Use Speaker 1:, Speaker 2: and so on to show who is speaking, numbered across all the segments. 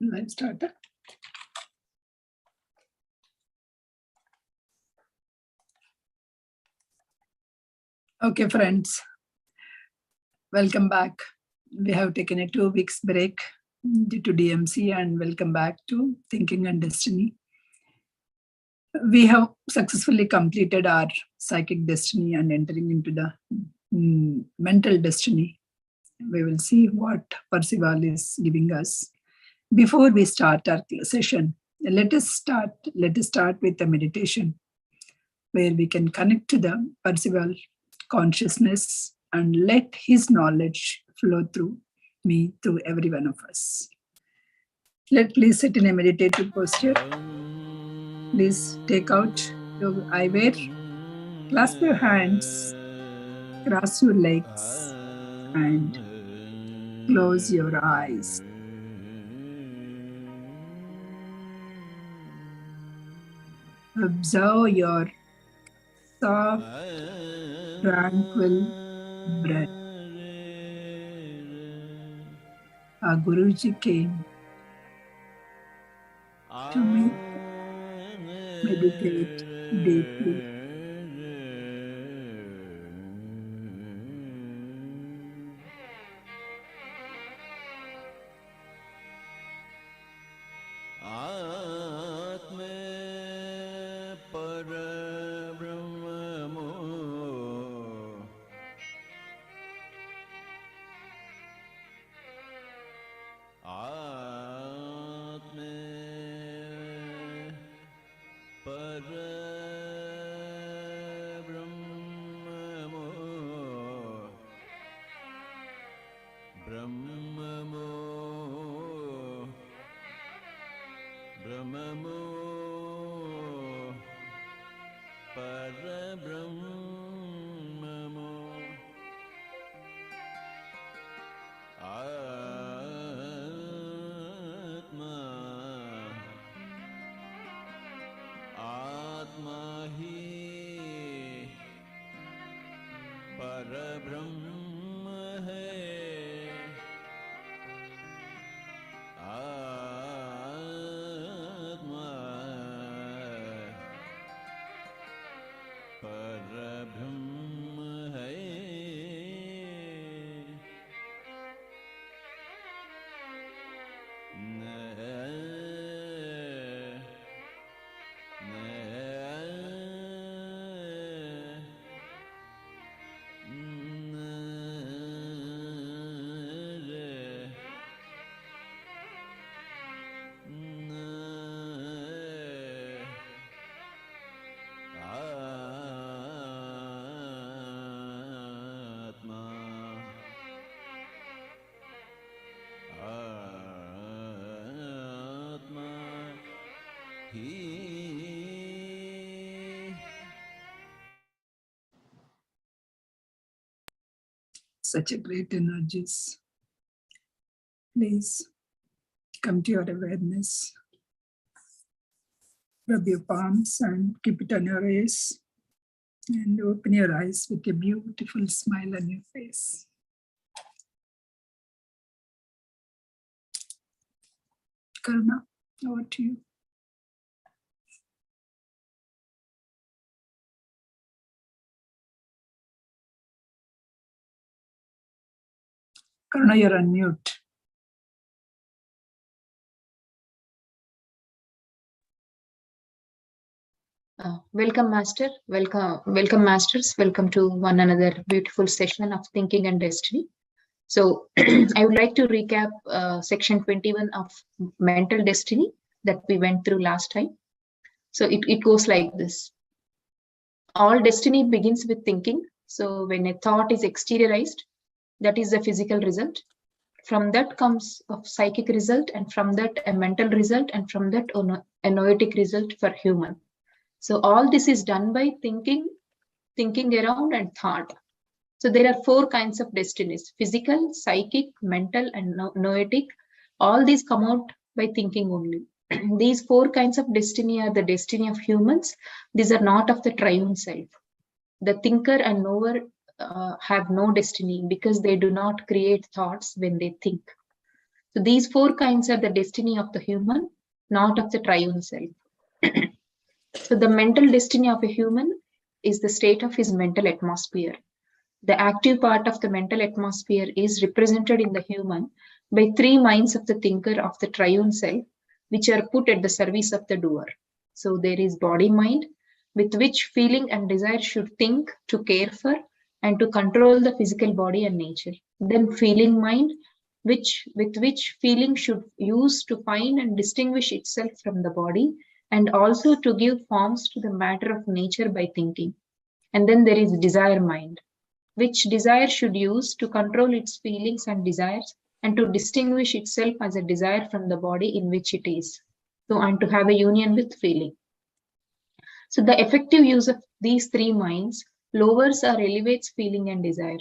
Speaker 1: Let's start. Okay, friends, welcome back. We have taken a 2 weeks break due to DMC, and welcome back to Thinking and Destiny. We have successfully completed our psychic destiny and entering into the mental destiny. We will see what Percival is giving us. Before we start our session, let us start with a meditation where we can connect to the Percival consciousness and let his knowledge flow through me, through every one of us. Please sit in a meditative posture. Please take out your eyewear, clasp your hands, cross your legs, and close your eyes. Observe your soft, tranquil breath. Our Guruji came to meditate deeply. Such a great energies. Please come to your awareness. Rub your palms and keep it on your eyes. And open your eyes with a beautiful smile on your face. Karuna, over to you. Karuna, you're on mute.
Speaker 2: Welcome, Master. Welcome, Masters. Welcome to one another beautiful session of Thinking and Destiny. So I would like to recap section 21 of Mental Destiny that we went through last time. So it goes like this. All destiny begins with thinking. So when a thought is exteriorized, that is the physical result. From that comes a psychic result, and from that a mental result, and from that a noetic result for human. So all this is done by thinking around and thought. So there are 4 kinds of destinies: physical, psychic, mental, and noetic. All these come out by thinking only. These 4 kinds of destiny are the destiny of humans. These are not of the triune self. The thinker and knower have no destiny because they do not create thoughts when they think. So these 4 kinds are the destiny of the human, not of the triune self. So the mental destiny of a human is the state of his mental atmosphere. The active part of the mental atmosphere is represented in the human by 3 minds of the thinker of the triune self, which are put at the service of the doer. So there is body mind, with which feeling and desire should think to care for and to control the physical body and nature. Then feeling mind, with which feeling should use to find and distinguish itself from the body, and also to give forms to the matter of nature by thinking. And then there is desire mind, which desire should use to control its feelings and desires and to distinguish itself as a desire from the body in which it is. So, and to have a union with feeling. So the effective use of these 3 minds lowers or elevates feeling and desire.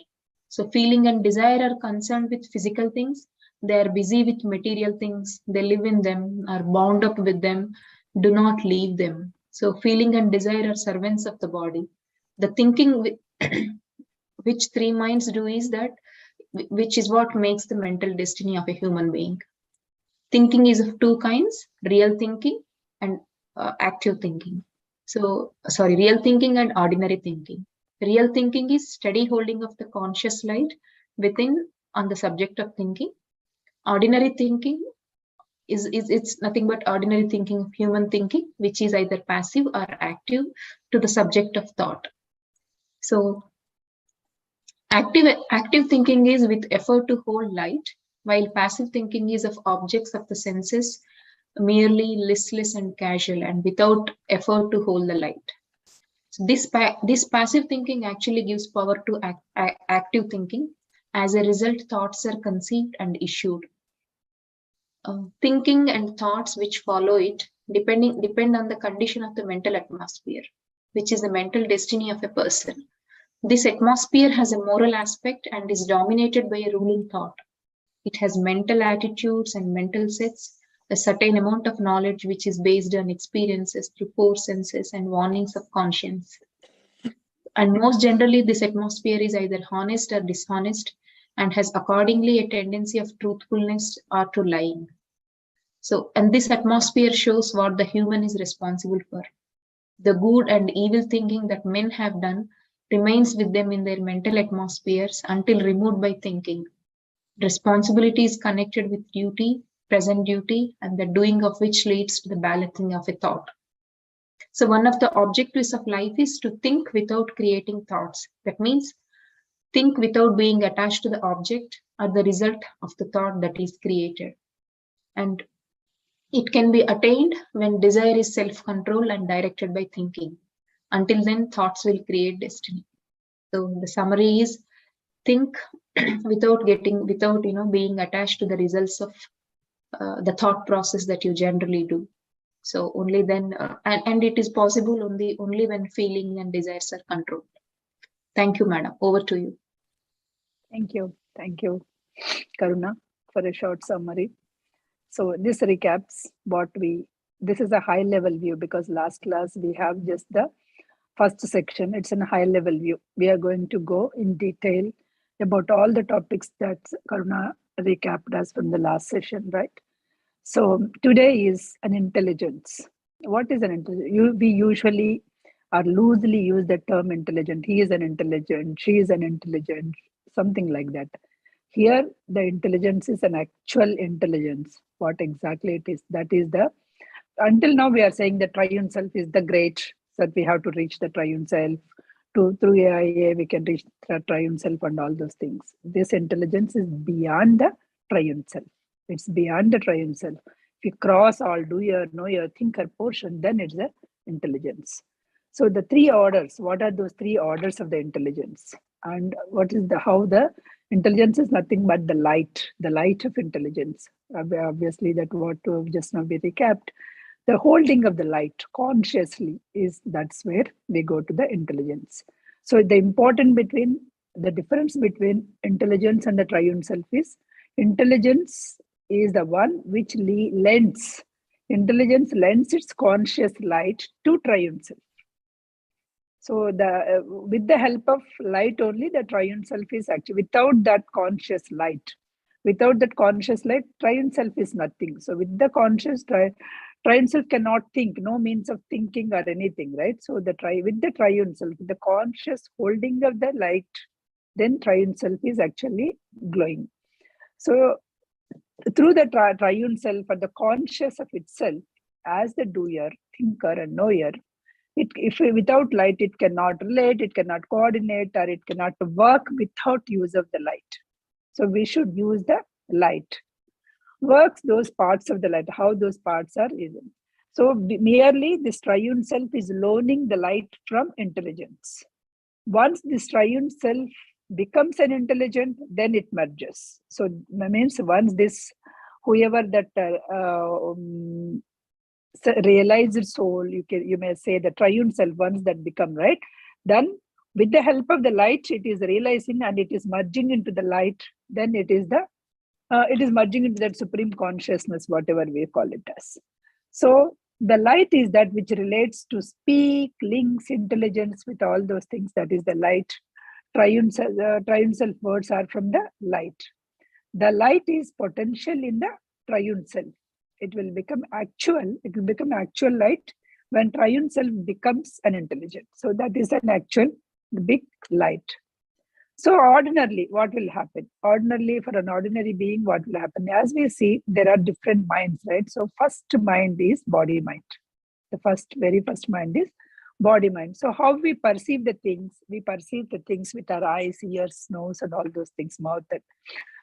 Speaker 2: So feeling and desire are concerned with physical things. They are busy with material things. They live in them, are bound up with them, do not leave them. So feeling and desire are servants of the body. The thinking which 3 minds do is that, which is what makes the mental destiny of a human being. Thinking is of 2 kinds, real thinking and active thinking. So, real thinking and ordinary thinking. Real thinking is steady holding of the conscious light within on the subject of thinking. Ordinary thinking is it's nothing but ordinary thinking of human thinking, which is either passive or active to the subject of thought. So, active thinking is with effort to hold light, while passive thinking is of objects of the senses, merely listless and casual and without effort to hold the light. So this passive thinking actually gives power to active thinking. As a result, thoughts are conceived and issued. Thinking and thoughts which follow it depend on the condition of the mental atmosphere, which is the mental destiny of a person. This atmosphere has a moral aspect and is dominated by a ruling thought. It has mental attitudes and mental sets, a certain amount of knowledge which is based on experiences through 4 senses and warnings of conscience. And most generally, this atmosphere is either honest or dishonest and has accordingly a tendency of truthfulness or to lying. So, and this atmosphere shows what the human is responsible for. The good and evil thinking that men have done remains with them in their mental atmospheres until removed by thinking. Responsibility is connected with duty, present duty, and the doing of which leads to the balancing of a thought. So one of the objectives of life is to think without creating thoughts. That means think without being attached to the object or the result of the thought that is created. And it can be attained when desire is self-controlled and directed by thinking. Until then, thoughts will create destiny. So the summary is think without being attached to the results of the thought process that you generally do. So only then, and it is possible only when feeling and desires are controlled. Thank you, madam. Over to you.
Speaker 1: Thank you, Karuna, for a short summary. So this recaps this is a high level view, because last class we have just the first section. It's a high level view. We are going to go in detail about all the topics that Karuna recapped us from the last session, right? So today is an intelligence. What is an intelligence? We usually or loosely use the term intelligent. He is an intelligent, she is an intelligent, something like that. Here, the intelligence is an actual intelligence. What exactly it is? That is until now we are saying the triune self is the great, that we have to reach the triune self. Through AIA, we can reach the triune self and all those things. This intelligence is beyond the triune self. It's beyond the triune self. If you cross all doer, knower, thinker portion, then it's the intelligence. So the 3 orders, what are those 3 orders of the intelligence? And what is how the intelligence is nothing but the light of intelligence. Obviously, that what just now we recapped. The holding of the light consciously that's where we go to the intelligence. So the difference between intelligence and the triune self is intelligence is the one which lends its conscious light to triune self. So with the help of light only, the triune self is actually, without that conscious light, Without that conscious light, triune self is nothing. So with the conscious, triune self cannot think, no means of thinking or anything, right? So with the triune self, the conscious holding of the light, then triune self is actually glowing. So through the triune self or the conscious of itself, as the doer, thinker and knower, without light, it cannot relate, it cannot coordinate, or it cannot work without use of the light. So we should use the light. Works those parts of the light, how those parts are hidden. So merely this triune self is loaning the light from intelligence. Once this triune self becomes an intelligent, then it merges. So that means once this, whoever that realized soul, you may say the triune self, once that become, right, then with the help of the light, it is realizing and it is merging into the light. Then it is merging into that supreme consciousness, whatever we call it as. So the light is that which relates to speak, links, intelligence with all those things. That is the light. Triune self words are from the light. The light is potential in the triune self. It will become actual. It will become actual light when triune self becomes an intelligence. So that is an actual big light. So ordinarily, what will happen? Ordinarily, for an ordinary being, what will happen? As we see, there are different minds, right? So first mind is body mind. The very first mind is body mind. So how we perceive the things? We perceive the things with our eyes, ears, nose, and all those things, mouth.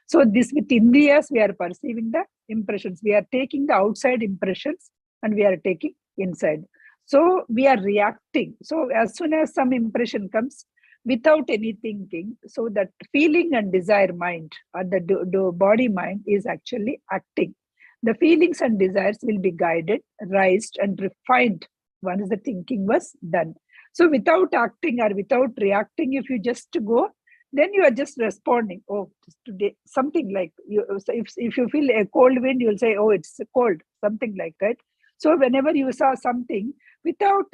Speaker 1: So this with Indriyas, we are perceiving the impressions. We are taking the outside impressions and we are taking inside. So we are reacting. So as soon as some impression comes, without any thinking, so that feeling and desire mind or the body mind is actually acting. The feelings and desires will be guided, raised and refined once the thinking was done. So without acting or without reacting, if you just go, then you are just responding. Oh, today, something like, if you feel a cold wind, you'll say, oh, it's cold, something like that. So whenever you saw something, without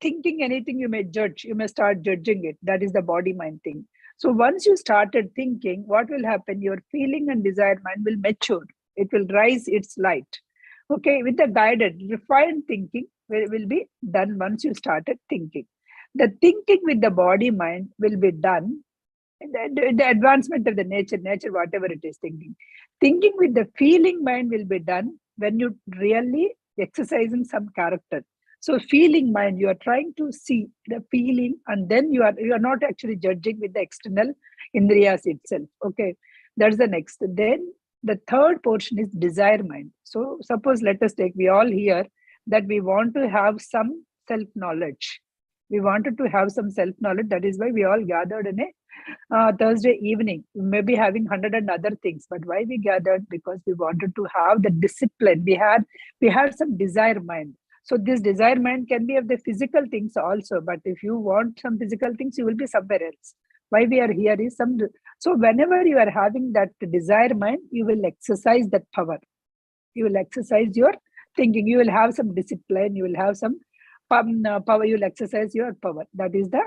Speaker 1: thinking anything, you may judge, you may start judging it. That is the body mind thing. So once you started thinking, what will happen? Your feeling and desire mind will mature. It will rise its light. Okay, with the guided, refined thinking will be done once you started thinking. The thinking with the body mind will be done. The advancement of the nature, whatever it is thinking. Thinking with the feeling mind will be done when you really exercising some character. So feeling mind, you are trying to see the feeling, and then you are not actually judging with the external indriyas itself. Okay, that's the next. Then the third portion is desire mind. So suppose, let us take, we all hear that we want to have some self-knowledge. We wanted to have some self-knowledge. That is why we all gathered in a Thursday evening. We may be having 100 and other things, but why we gathered? Because we wanted to have the discipline. We had some desire mind. So this desire mind can be of the physical things also, but if you want some physical things, you will be somewhere else. Why we are here is some. So whenever you are having that desire mind, you will exercise that power. You will exercise your thinking. You will have some discipline. You will have some power. You will exercise your power. That is the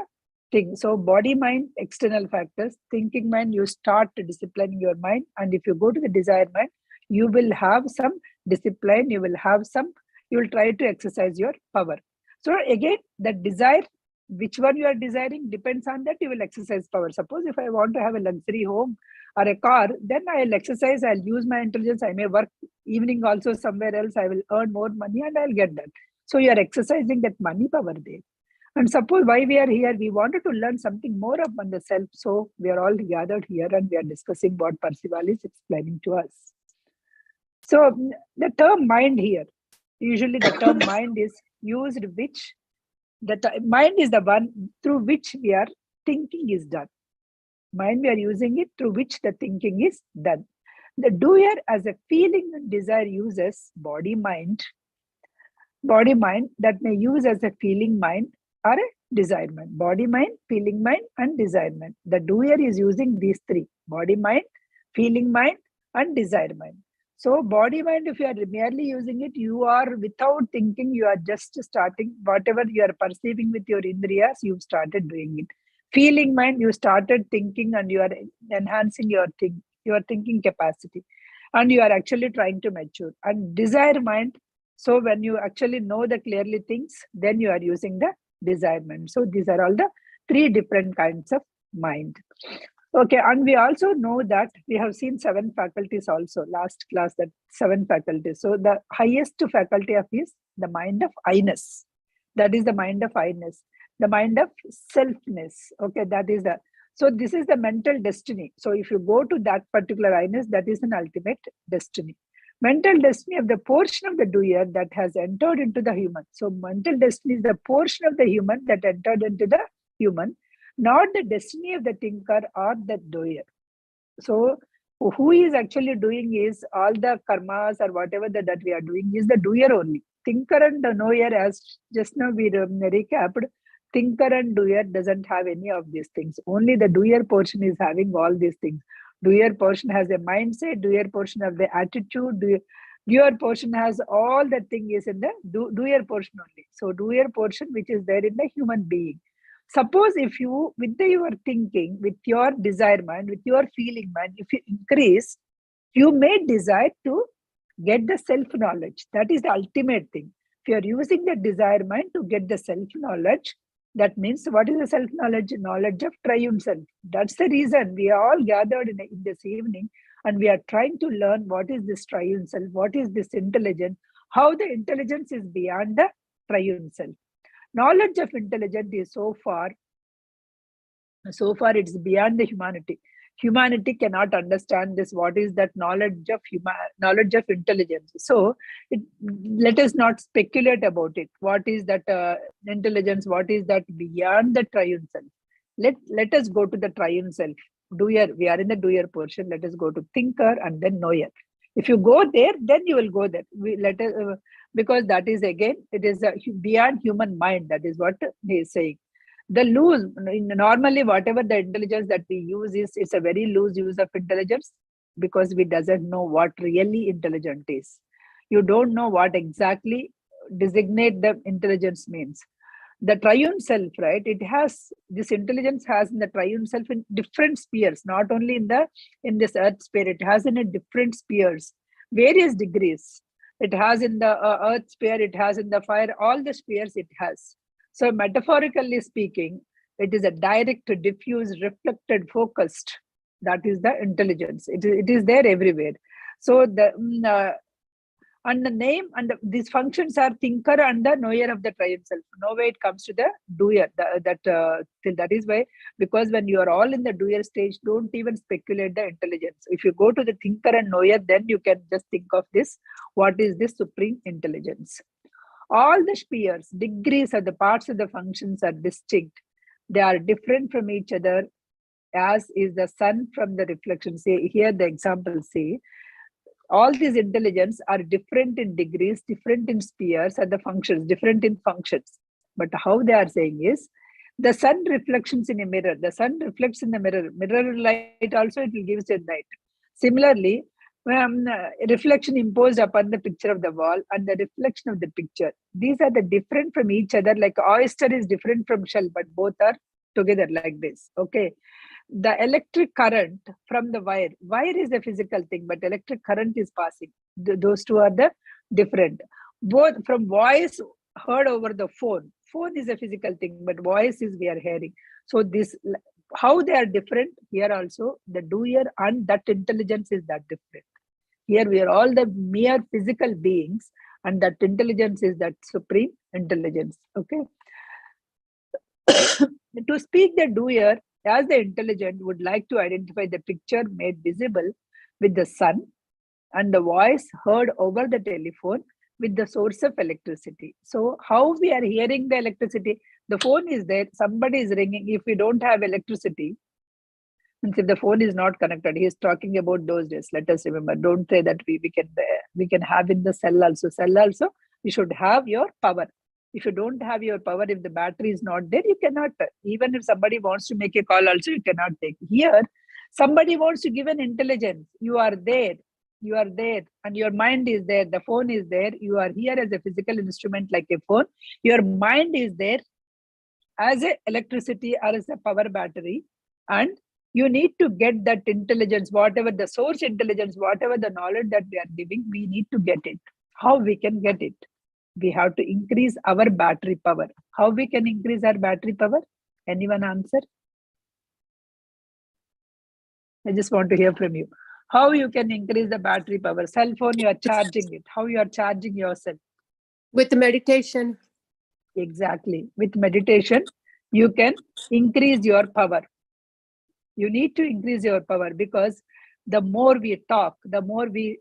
Speaker 1: thing. So body mind, external factors. Thinking mind, you start disciplining your mind. And if you go to the desire mind, you will have some discipline. You will try to exercise your power. So again, the desire, which one you are desiring depends on that. You will exercise power. Suppose if I want to have a luxury home or a car, then I'll exercise, I'll use my intelligence. I may work evening also somewhere else. I will earn more money and I'll get that. So you are exercising that money power there. And suppose why we are here, we wanted to learn something more upon the self. So we are all gathered here and we are discussing what Parsival is explaining to us. So the term mind here, usually the term mind is used, which mind is the one through which we are thinking is done. Mind, we are using it through which the thinking is done. The doer as a feeling and desire uses body mind that may use as a feeling mind or a desire mind. Body mind, feeling mind and desire mind. The doer is using these three: body mind, feeling mind and desire mind. So body mind, if you are merely using it, you are without thinking, you are just starting whatever you are perceiving with your indriyas, you've started doing it. Feeling mind, you started thinking and you are enhancing your your thinking capacity, and you are actually trying to mature. And desire mind, so when you actually know the clearly things, then you are using the desire mind. So these are all the three different kinds of mind. Okay, and we also know that we have seen 7 faculties also, last class, that 7 faculties. So the highest faculty of is the mind of I-ness. That is the mind of I-ness. The mind of selfness. Okay, that is the, so this is the mental destiny. So if you go to that particular I-ness, that is an ultimate destiny. Mental destiny of the portion of the doer that has entered into the human. So mental destiny is the portion of the human that entered into the human, not the destiny of the thinker or the doer. So who is actually doing is all the karmas or whatever that we are doing is the doer only. Thinker and the knower, as just now we recapped, thinker and doer doesn't have any of these things. Only the doer portion is having all these things. Doer portion has a mindset, doer portion of the attitude, doer portion has all the thing is in the doer portion only. So doer portion which is there in the human being. Suppose if you, with your thinking, with your desire mind, with your feeling mind, if you increase, you may desire to get the self-knowledge. That is the ultimate thing. If you are using the desire mind to get the self-knowledge, that means what is the self-knowledge? Knowledge of triune self. That's the reason we are all gathered in this evening, and we are trying to learn what is this triune self, what is this intelligence, how the intelligence is beyond the triune self. Knowledge of intelligence is so far it's beyond the humanity. Humanity cannot understand this. What is that knowledge of intelligence? So let us not speculate about it. What is that intelligence? What is that beyond the triune self? Let us go to the triune self. Doer, we are in the doer portion. Let us go to thinker and then knower. If you go there, then you will go there. Because that is again, it is beyond human mind. That is what he is saying. The loose, normally whatever the intelligence that we use is, it's a very loose use of intelligence, because we doesn't know what really intelligent is. You don't know what exactly designate the intelligence means. The triune self, right? It has, this intelligence has in the triune self in different spheres, not only in this earth sphere, it has in a different spheres, various degrees. It has in the earth sphere, it has in the fire, all the spheres it has. So metaphorically speaking, it is a direct, diffuse, reflected, focused. That is the intelligence. It is there everywhere. So and the name and these functions are thinker and the knower of the triune self. No way it comes to the doer. That is why, because when you are all in the doer stage, don't even speculate the intelligence. If you go to the thinker and knower, then you can just think of this. What is this supreme intelligence? All the spheres, degrees of the parts of the functions are distinct. They are different from each other, as is the sun from the reflection. Say here the example, say all these intelligence are different in degrees, different in spheres, and the functions, different in functions. But how they are saying is, the sun reflections in a mirror. The sun reflects in the mirror. Mirror light also, it will give us a light. Similarly, reflection imposed upon the picture of the wall and the reflection of the picture. These are the different from each other. Like oyster is different from shell, but both are together like this. Okay. The electric current from the wire is a physical thing, but electric current is passing. Those two are the different. Both from voice heard over the phone is a physical thing, but voice is we are hearing. So this, how they are different, here also the doer and that intelligence is that different. Here we are all the mere physical beings, and that intelligence is that supreme intelligence. Okay. To speak, the doer as the intelligent would like to identify the picture made visible with the sun and the voice heard over the telephone with the source of electricity. So how we are hearing the electricity? The phone is there, somebody is ringing. If we don't have electricity, and if the phone is not connected, he is talking about those days. Let us remember, don't say that we can have in the cell also. Cell also, you should have your power. If you don't have your power, if the battery is not there, you cannot. Even if somebody wants to make a call also, you cannot take. Here, somebody wants to give an intelligence. You are there, and your mind is there. The phone is there. You are here as a physical instrument like a phone. Your mind is there as a electricity or as a power battery, and You need to get that intelligence, whatever the source intelligence, whatever the knowledge that we are giving, we need to get it. How we can get it? We have to increase our battery power. How we can increase our battery power? Anyone answer? I just want to hear from you. How you can increase the battery power? Cell phone, you are charging it. How you are charging yourself?
Speaker 3: With the meditation.
Speaker 1: Exactly. With meditation, you can increase your power. You need to increase your power, because the more we talk, the more we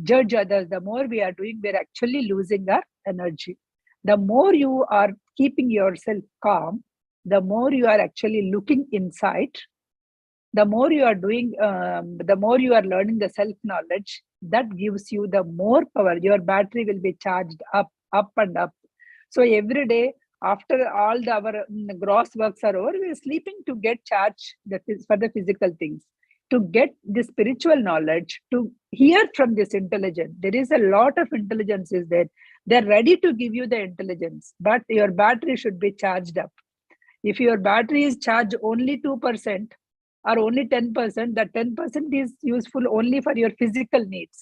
Speaker 1: judge others, the more we are doing, we're actually losing our energy. The more you are keeping yourself calm, the more you are actually looking inside, the more you are doing, the more you are learning the self-knowledge, that gives you the more power. Your battery will be charged up and up. So every day, after all our gross works are over, we are sleeping to get charge for the physical things, to get the spiritual knowledge, to hear from this intelligence. There is a lot of intelligence is there. They're ready to give you the intelligence, but your battery should be charged up. If your battery is charged only 2% or only 10%, that 10% is useful only for your physical needs.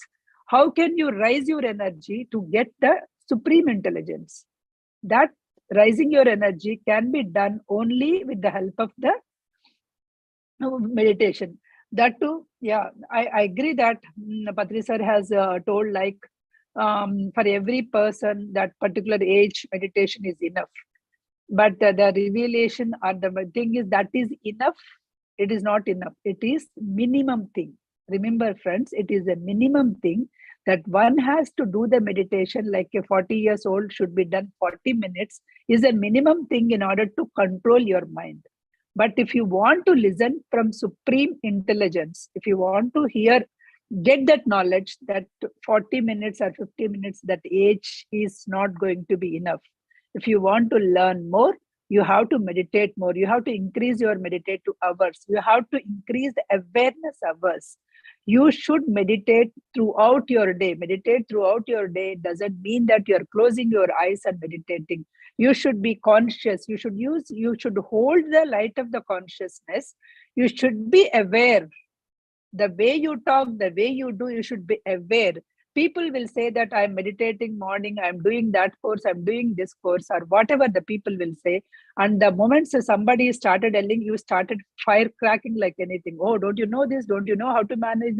Speaker 1: How can you raise your energy to get the supreme intelligence? That rising your energy can be done only with the help of the meditation. That too, yeah, I agree that Patri sir has told, like, for every person, that particular age, meditation is enough. But the revelation or the thing is, that is enough. It is not enough. It is minimum thing. Remember, friends, it is a minimum thing that one has to do the meditation, like a 40 years old should be done 40 minutes, is a minimum thing in order to control your mind. But if you want to listen from supreme intelligence, if you want to hear, get that knowledge, that 40 minutes or 50 minutes, that age is not going to be enough. If you want to learn more, you have to meditate more. You have to increase your meditate to hours. You have to increase the awareness hours. You should meditate throughout your day. Meditate throughout your day doesn't mean that you're closing your eyes and meditating. You should be conscious. You should hold the light of the consciousness. You should be aware. The way you talk, the way you do, you should be aware. People will say that I'm meditating morning, I'm doing that course, I'm doing this course, or whatever the people will say. And the moment somebody started telling, you started fire cracking like anything. Oh, don't you know this? Don't you know how to manage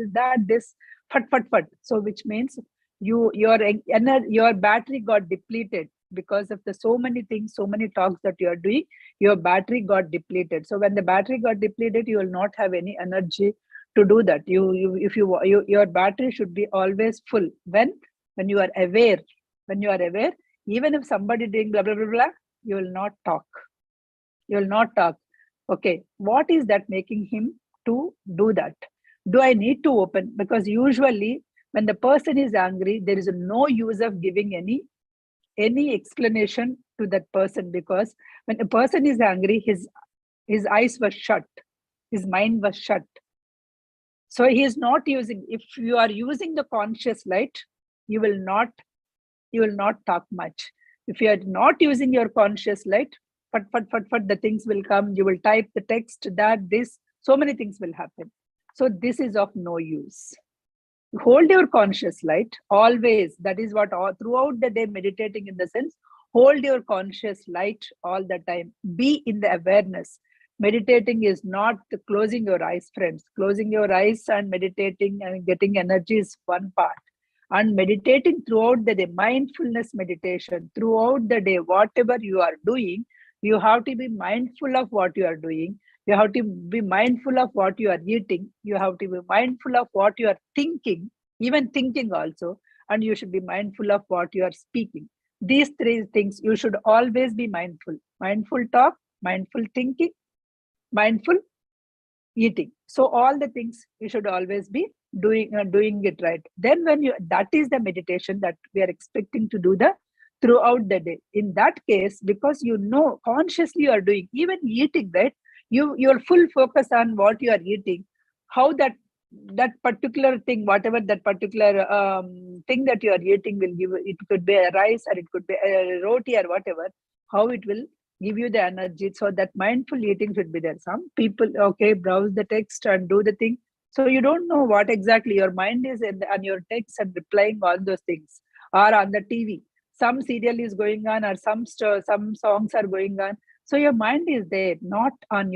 Speaker 1: this? Fat. So which means your battery got depleted because of the so many things, so many talks that you are doing. Your battery got depleted. So when the battery got depleted, you will not have any energy to do that. Your battery should be always full when you are aware. When you are aware, even if somebody doing blah blah blah blah, you will not talk. Okay, what is that making him to do that? Do I need to open? Because usually when the person is angry, there is no use of giving any explanation to that person, because when a person is angry, his eyes were shut, his mind was shut. So he is not using. If you are using the conscious light, you will not talk much. If you are not using your conscious light, the things will come. You will type the text, so many things will happen. So this is of no use. Hold your conscious light always. That is what throughout the day meditating, in the sense, hold your conscious light all the time. Be in the awareness. Meditating is not closing your eyes, friends. Closing your eyes and meditating and getting energy is one part. And meditating throughout the day, mindfulness meditation, throughout the day, whatever you are doing, you have to be mindful of what you are doing. You have to be mindful of what you are eating. You have to be mindful of what you are thinking, even thinking also. And you should be mindful of what you are speaking. These three things, you should always be mindful. Mindful talk, mindful thinking, mindful eating. So all the things you should always be doing it right. Then that is the meditation that we are expecting to do throughout the day. In that case, because consciously you are doing, even eating, right? Your full focus on what you are eating, how that particular thing, whatever that particular thing that you are eating will give. It could be a rice, or it could be a roti, or whatever. How it will give you the energy. So that mindful eating should be there. Some people, okay, browse the text and do the thing. So you don't know what exactly your mind is on your text and replying all those things, or on the TV. Some serial is going on, or some songs are going on. So your mind is there, not on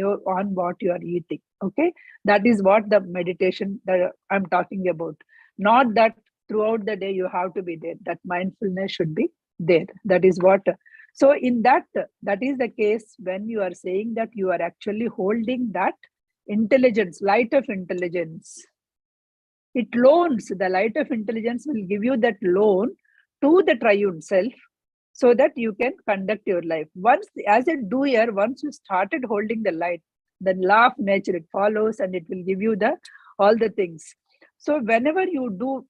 Speaker 1: what you are eating. Okay, that is what the meditation that I'm talking about. Not that throughout the day you have to be there. That mindfulness should be there. That is what. So in that is the case when you are saying that you are actually holding that intelligence, light of intelligence. It loans, the light of intelligence will give you that loan to the triune self, so that you can conduct your life. Once, as a doer, once you started holding the light, the law of nature, it follows and it will give you all the things. So whenever you do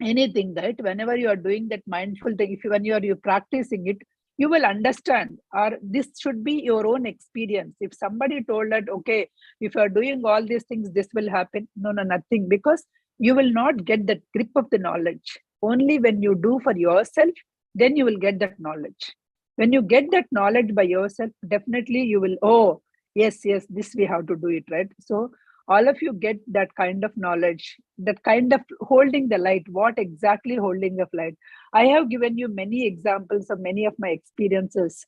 Speaker 1: anything, right, whenever you are doing that mindful thing, when you're practicing it, you will understand, or this should be your own experience. If somebody told that, okay, if you are doing all these things, this will happen. No, nothing, because you will not get the grip of the knowledge. Only when you do for yourself, then you will get that knowledge. When you get that knowledge by yourself, definitely you will, oh, yes, this we have to do it, right? So all of you get that kind of knowledge, that kind of holding the light. What exactly holding of light? I have given you many examples of many of my experiences.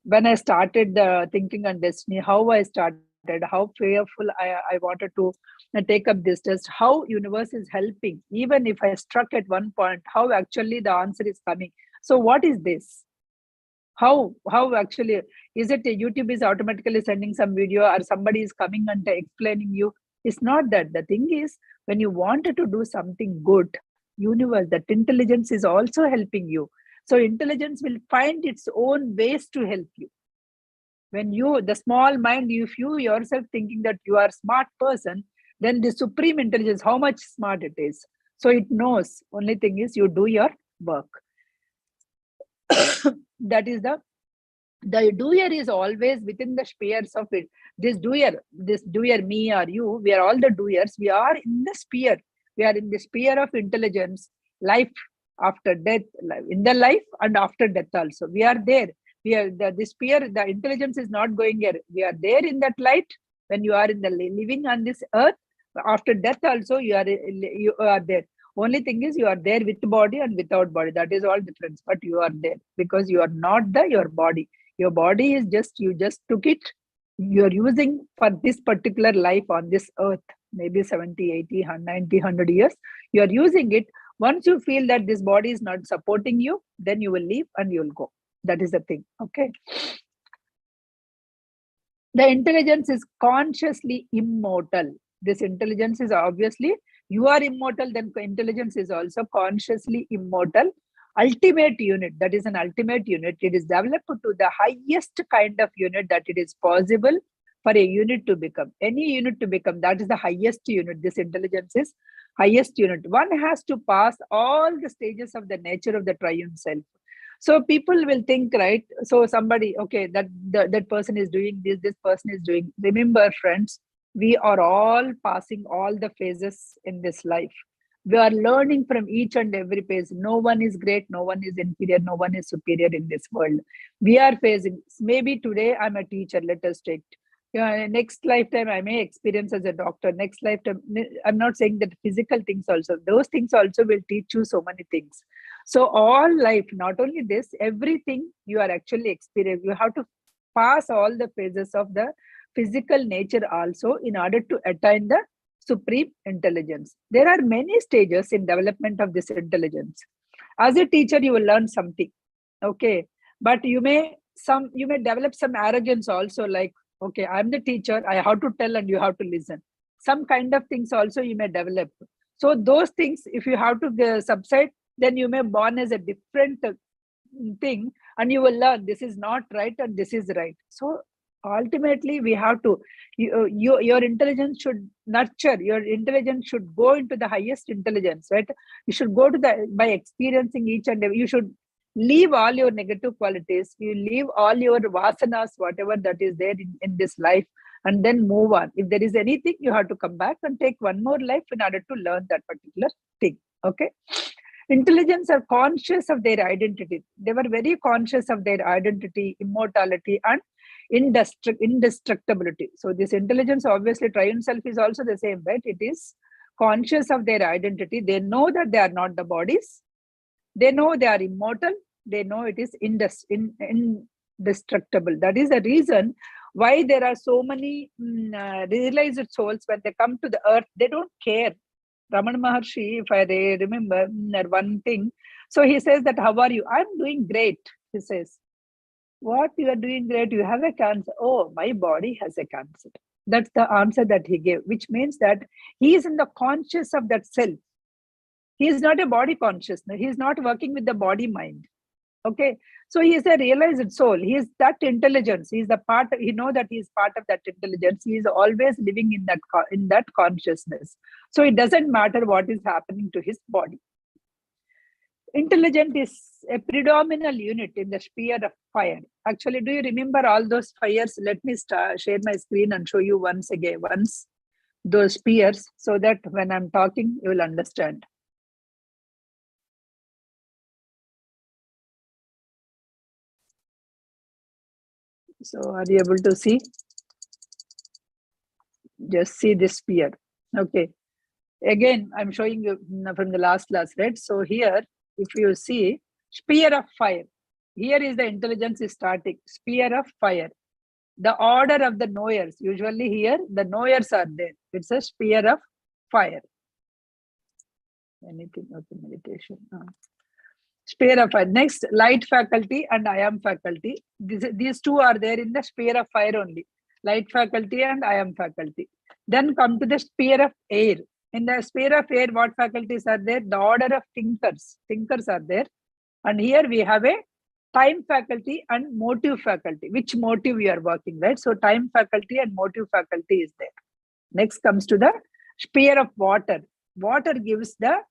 Speaker 1: When I started the Thinking and Destiny, how I started, how fearful I wanted to take up this test, how universe is helping. Even if I struck at one point, how actually the answer is coming. So what is this? How actually, is it YouTube is automatically sending some video, or somebody is coming and explaining you? It's not that. The thing is, when you wanted to do something good, universe, that intelligence is also helping you. So intelligence will find its own ways to help you. When the small mind, if you yourself thinking that you are a smart person, then the supreme intelligence, how much smart it is. So it knows. Only thing is, you do your work. That is the doer is always within the spheres of it. This doer, me or you, we are all the doers. We are in the sphere. We are in the sphere of intelligence, life after death, in the life and after death also. We are there. We are the sphere. The intelligence is not going here. We are there in that light. When you are in the living on this earth, after death also you are there. Only thing is, you are there with body and without body. That is all difference. But you are there because you are not your body. Your body is you just took it. You are using for this particular life on this earth, maybe 70, 80, 90, 100 years. You are using it. Once you feel that this body is not supporting you, then you will leave and you will go. That is the thing. Okay. The intelligence is consciously immortal. This intelligence is obviously, you are immortal, then intelligence is also consciously immortal. Ultimate unit, that is an ultimate unit. It is developed to the highest kind of unit that it is possible for a unit to become. Any unit to become, that is the highest unit. This intelligence is highest unit. One has to pass all the stages of the nature of the triune self. So people will think, right? So somebody, okay, that person is doing this person is doing. Remember, friends, we are all passing all the phases in this life. We are learning from each and every phase. No one is great, no one is inferior, no one is superior in this world. We are facing, maybe today I'm a teacher, let us take. Next lifetime I may experience as a doctor. Next lifetime, I'm not saying that physical things also. Those things also will teach you so many things. So all life, not only this, everything you are actually experiencing. You have to pass all the phases of the physical nature also in order to attain the supreme intelligence. There are many stages in development of this intelligence. As a teacher, you will learn something, okay, but you may develop some arrogance also, like, okay, I'm the teacher, I have to tell and you have to listen. Some kind of things also you may develop. So those things, if you have to subside, then you may born as a different thing, and you will learn this is not right and this is right. So ultimately we have to, your intelligence should nurture, your intelligence should go into the highest intelligence, right? You should go to by experiencing each and every, you should leave all your negative qualities, you leave all your vasanas, whatever that is there in this life, and then move on. If there is anything, you have to come back and take one more life in order to learn that particular thing. Okay. Intelligence are conscious of their identity. They were very conscious of their identity, immortality, and indestructibility. So this intelligence, obviously, triune self is also the same, right? It is conscious of their identity. They know that they are not the bodies. They know they are immortal. They know it is indestructible. That is the reason why there are so many realized souls. When they come to the earth, they don't care. Ramana Maharshi, if I remember one thing, so he says that, how are you? I'm doing great, he says. What, you are doing great? You have a cancer. Oh, my body has a cancer. That's the answer that he gave, which means that he is in the conscious of that self. He is not a body consciousness. He is not working with the body mind. Okay, so he is a realized soul. He is that intelligence. He is the part. He know that he is part of that intelligence. He is always living in that consciousness. So it doesn't matter what is happening to his body. Intelligent is a predominant unit in the sphere of fire. Actually, do you remember all those fires? Let me share my screen and show you once those spheres, so that when I'm talking, you will understand. So are you able to see? Just see this sphere. Okay. Again, I'm showing you from the last class, right? So here, if you see sphere of fire, here is the intelligence is starting. Sphere of fire. The order of the knowers. Usually here, the knowers are there. It's a sphere of fire. Anything of the meditation. Sphere of fire. Next, light faculty and I am faculty. These two are there in the sphere of fire only. Light faculty and I am faculty. Then come to the sphere of air. In the sphere of air, what faculties are there? The order of thinkers. Thinkers are there. And here we have a time faculty and motive faculty. Which motive we are working, right? So time faculty and motive faculty is there. Next comes to the sphere of water. Water gives the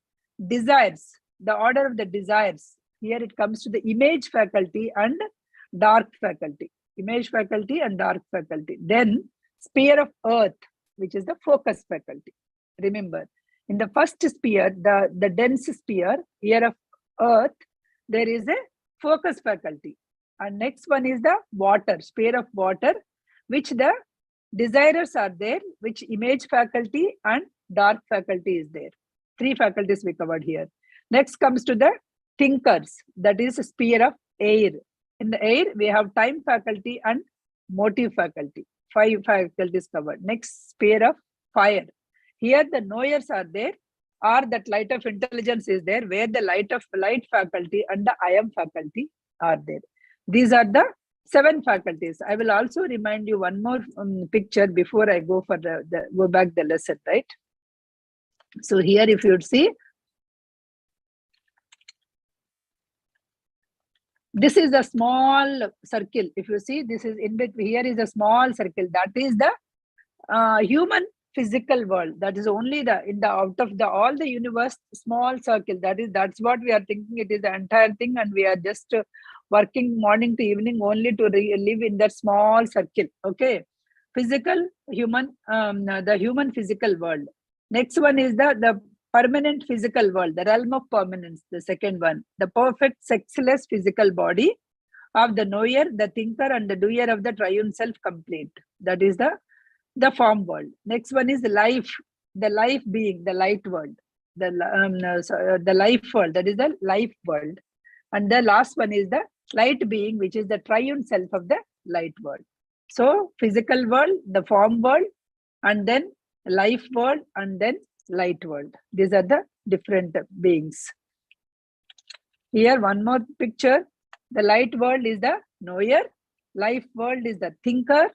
Speaker 1: desires. The order of the desires. Here it comes to the image faculty and dark faculty. Image faculty and dark faculty. Then sphere of earth, which is the focus faculty. Remember, in the first sphere, the dense sphere, here of earth, there is a focus faculty. And next one is the water, sphere of water, which the desires are there, which image faculty and dark faculty is there. Three faculties we covered here. Next comes to the thinkers, that is a sphere of air. In the air, we have time faculty and motive faculty. 5 faculties covered. Next, sphere of fire. Here the knowers are there, or that light of intelligence is there, where the light faculty and the I am faculty are there. These are the 7 faculties. I will also remind you one more picture before I go for go back the lesson, right? So here, if you would see, this is a small circle. If you see, this is in between. Here is a small circle. That is the human physical world. That is only out of all the universe, small circle. That's what we are thinking. It is the entire thing, and we are just working morning to evening only to live in that small circle. Okay, physical human, the human physical world. Next one is the permanent physical world, the realm of permanence. The second one, the perfect sexless physical body of the knower, the thinker, and the doer of the triune self complete. That is the form world. Next one is the life being, the light world, the life world. That is the life world. And the last one is the light being, which is the triune self of the light world. So physical world, the form world, and then life world, and then light world. These are the different beings. Here one more picture. The light world is the knower, life world is the thinker,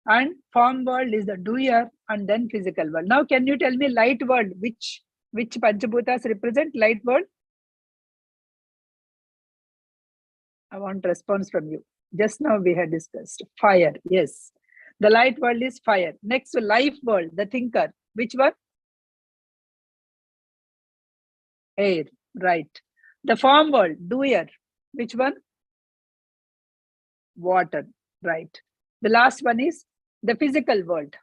Speaker 1: and form world is the doer, and then physical world. Now can you tell me light world, which Panchabhutas represent? Light world? I want response from you. Just now we had discussed fire. Yes, the light world is fire. Next, life world, the thinker. Which one? Air, right. The form world, doer. Which one? Water, right. The last one is the physical world,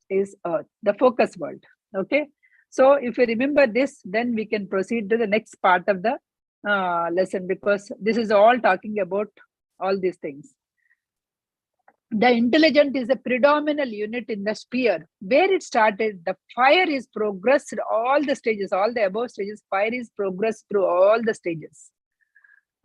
Speaker 1: is earth, the focus world. Okay, So if you remember this, then we can proceed to the next part of the lesson, because this is all talking about all these things. The intelligent is a predominant unit in the sphere. Where it started, the fire is progressed all the stages, all the above stages, fire is progressed through all the stages.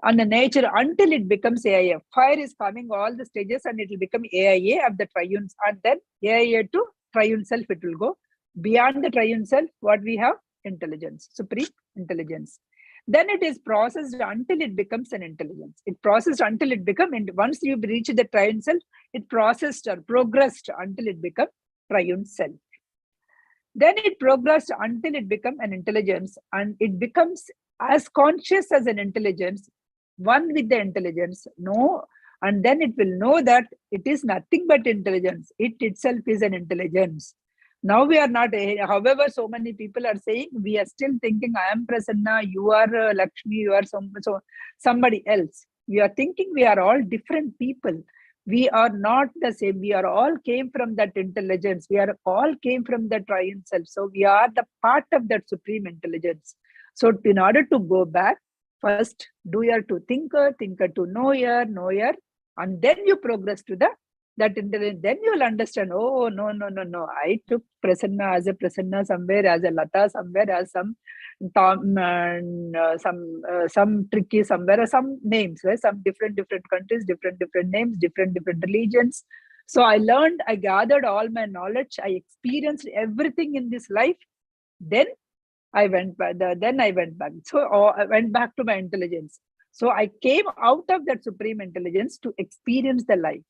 Speaker 1: And the nature until it becomes AIA. Fire is coming all the stages and it will become AIA of the triune, and then AIA to triune self it will go. Beyond the triune self, what we have? Intelligence, supreme intelligence. Then it is processed until it becomes an intelligence. It processed until it becomes, once you reach the triune self, it processed or progressed until it becomes triune self. Then it progressed until it becomes an intelligence, and it becomes as conscious as an intelligence, one with the intelligence, no, and then it will know that it is nothing but intelligence. It itself is an intelligence. Now we are not, however, so many people are saying, we are still thinking, I am Prasanna, you are Lakshmi, you are somebody else. We are thinking we are all different people. We are not the same. We are all came from that intelligence. We are all came from the triune self. So we are the part of that supreme intelligence. So in order to go back, first doer to thinker, thinker to knower, knower, and then you progress to that intelligence. Then you will understand, oh, no. I took Prasanna as a Prasanna somewhere, as a Lata somewhere, as some Tom, some tricky somewhere, some names, right? Some different countries, different names, different religions. So I learned, I gathered all my knowledge, I experienced everything in this life. Then I went back. So I went back to my intelligence. So I came out of that supreme intelligence to experience the life,